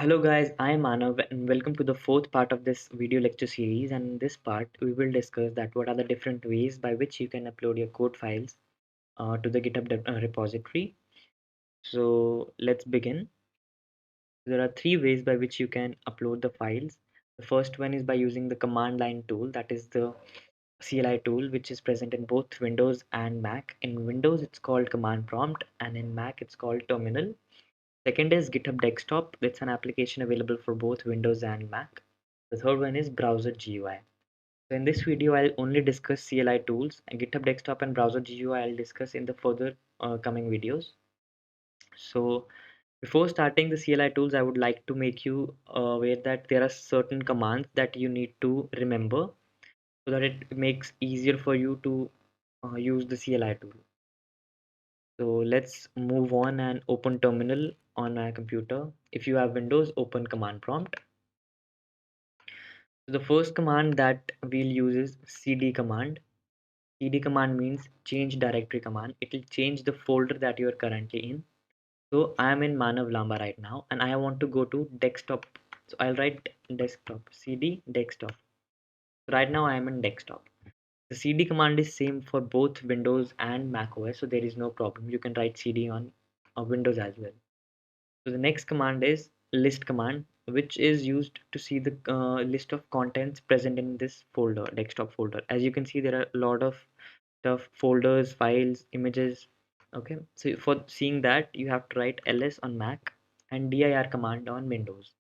Hello guys, I am Manav and welcome to the fourth part of this video lecture series, and in this part we will discuss that what are the different ways by which you can upload your code files to the repository. So let's begin. There are three ways by which you can upload the files. The first one is by using the command line tool, that is the CLI tool, which is present in both Windows and Mac. In Windows it's called command prompt and in Mac it's called terminal. Second is GitHub Desktop. It's an application available for both Windows and Mac. The third one is Browser GUI. So in this video, I'll only discuss CLI tools, and GitHub Desktop and Browser GUI I'll discuss in the further coming videos. So before starting the CLI tools, I would like to make you aware that there are certain commands that you need to remember so that it makes easier for you to use the CLI tool. So let's move on and open terminal on my computer. If you have Windows, open command prompt. So the first command that we'll use is cd command. Cd command means change directory command. It will change the folder that you are currently in. So I am in Manav Lamba right now and I want to go to desktop. So I'll write desktop, cd desktop. Right now I am in desktop. The cd command is same for both Windows and Mac OS, so there is no problem. You can write cd on Windows as well. So the next command is list command, which is used to see the list of contents present in this folder, desktop folder. As you can see, there are a lot of stuff, folders, files, images. Okay, so for seeing that, you have to write ls on Mac and dir command on Windows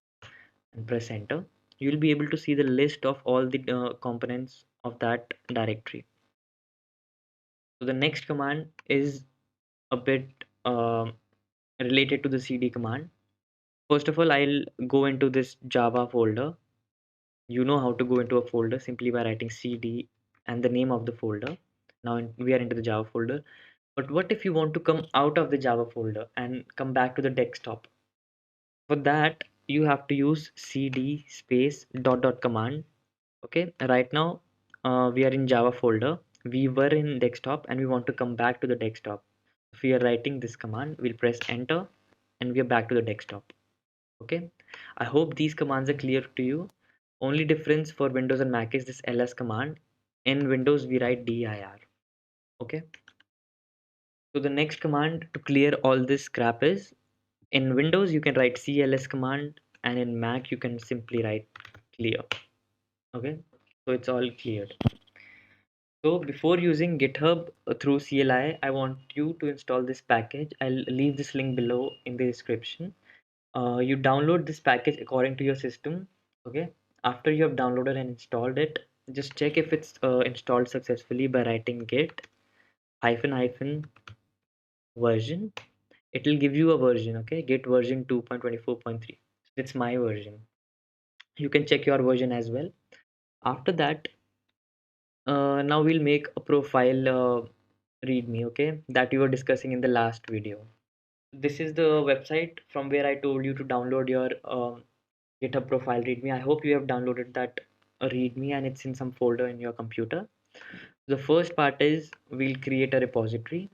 and press enter. You will be able to see the list of all the components of that directory. So the next command is a bit related to the cd command. First of all, I'll go into this Java folder. You know how to go into a folder simply by writing cd and the name of the folder. Now we are into the Java folder. But what if you want to come out of the Java folder and come back to the desktop? For that, you have to use cd space dot dot command. Okay, right now we are in Java folder. We were in desktop and we want to come back to the desktop. If we are writing this command, we'll press enter and we are back to the desktop. Okay, I hope these commands are clear to you. Only difference for Windows and Mac is this ls command. In Windows we write dir. Okay, so the next command to clear all this crap is, in Windows you can write cls command and in Mac you can simply write clear. Okay, so it's all cleared. So before using GitHub through CLI, I want you to install this package. I'll leave this link below in the description. You download this package according to your system. Okay, after you have downloaded and installed it, just check if it's installed successfully by writing git hyphen hyphen version. It will give you a version. Okay, git version 2.24.3. It's my version. You can check your version as well. After that, now we'll make a profile readme, okay, that we were discussing in the last video. This is the website from where I told you to download your GitHub profile readme. I hope you have downloaded that readme and it's in some folder in your computer. The first part is we'll create a repository,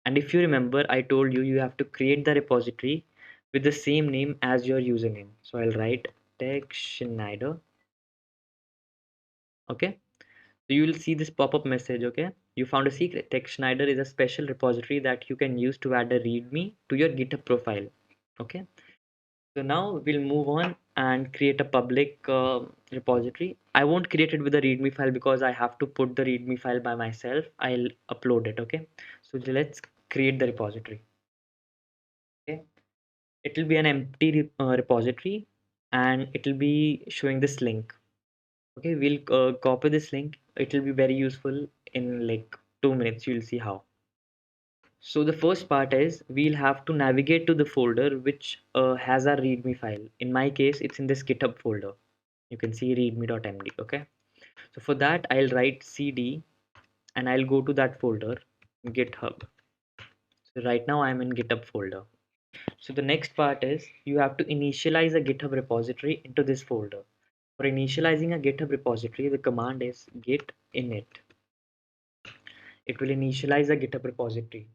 and if you remember, I told you you have to create the repository with the same name as your username. So I'll write Tech Schneider. Okay, so you will see this pop-up message. Okay, you found a secret. Tech Schneider is a special repository that you can use to add a readme to your GitHub profile. Okay, so now we'll move on and create a public repository. I won't create it with a readme file because I have to put the readme file by myself. I'll upload it. Okay, so let's create the repository. Okay, it will be an empty repository and it will be showing this link. Okay, we'll copy this link. It will be very useful in like 2 minutes. You'll see how. So the first part is we'll have to navigate to the folder which has our readme file. In my case, it's in this GitHub folder. You can see readme.md. Okay, so for that I'll write cd and I'll go to that folder, GitHub. So right now I'm in GitHub folder. So the next part is you have to initialize a GitHub repository into this folder. For initializing a GitHub repository, the command is git init. It will initialize a GitHub repository.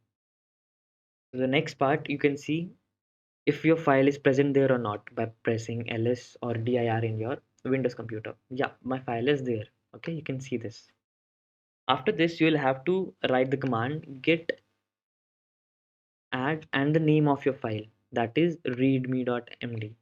So the next part you can see if your file is present there or not by pressing ls or dir in your Windows computer. Yeah, my file is there. Okay, you can see this. After this, you will have to write the command git add and the name of your file, that is readme.md.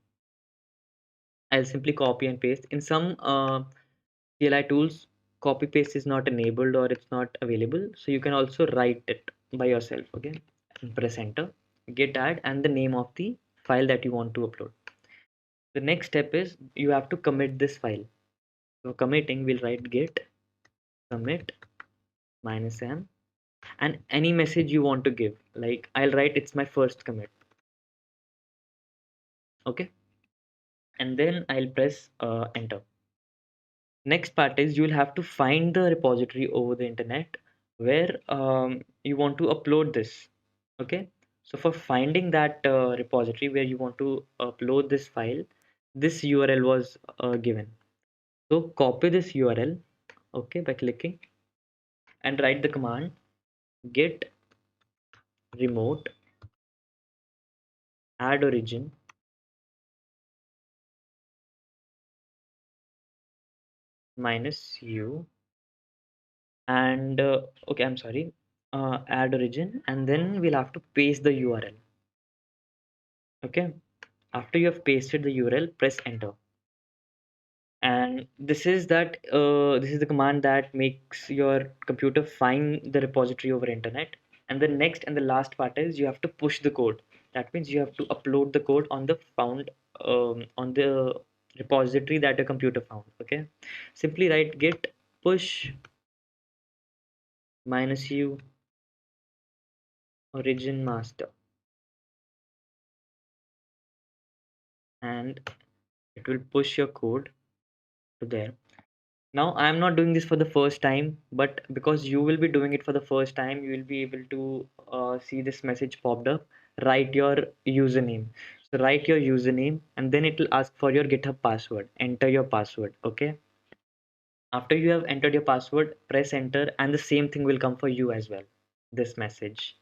I'll simply copy and paste. In some CLI tools, copy paste is not enabled or it's not available, so you can also write it by yourself. Okay, and press enter, git add and the name of the file that you want to upload. The next step is you have to commit this file. So committing, we'll write git commit -m and any message you want to give. Like I'll write it's my first commit. Okay, and then I'll press enter. Next part is you will have to find the repository over the internet where you want to upload this. Okay, so for finding that repository where you want to upload this file, this URL was given. So copy this URL, okay, by clicking and write the command git remote add origin -u and okay, I'm sorry, add origin, and then we'll have to paste the URL. Okay, after you have pasted the URL, press enter. And this is the command that makes your computer find the repository over internet. And the next and the last part is you have to push the code. That means you have to upload the code on the found on the repository that your computer found. Okay, simply write git push -u origin master, and it will push your code to there. Now, I am not doing this for the first time, but because you will be doing it for the first time, you will be able to see this message popped up. Write your username. So write your username and then it will ask for your GitHub password. Enter your password. Okay. After you have entered your password, press enter and the same thing will come for you as well. This message.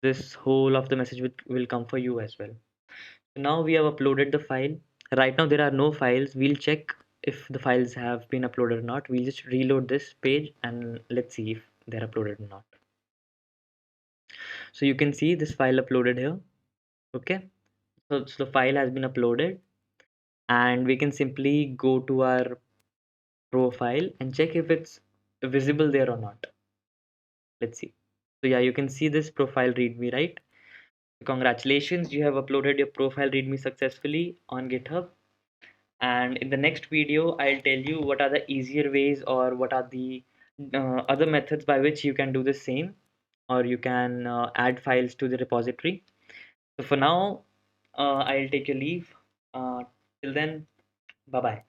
This whole of the message will come for you as well. So now we have uploaded the file. Right now there are no files. We'll check if the files have been uploaded or not. We'll just reload this page and let's see if they're uploaded or not. So you can see this file uploaded here. Okay, so the file has been uploaded and we can simply go to our profile and check if it's visible there or not. Let's see. So yeah, you can see this profile readme, right? Congratulations, you have uploaded your profile readme successfully on GitHub. And in the next video, I'll tell you what are the easier ways or what are the other methods by which you can do the same, or you can add files to the repository. So for now, I'll take your leave. Till then, bye bye.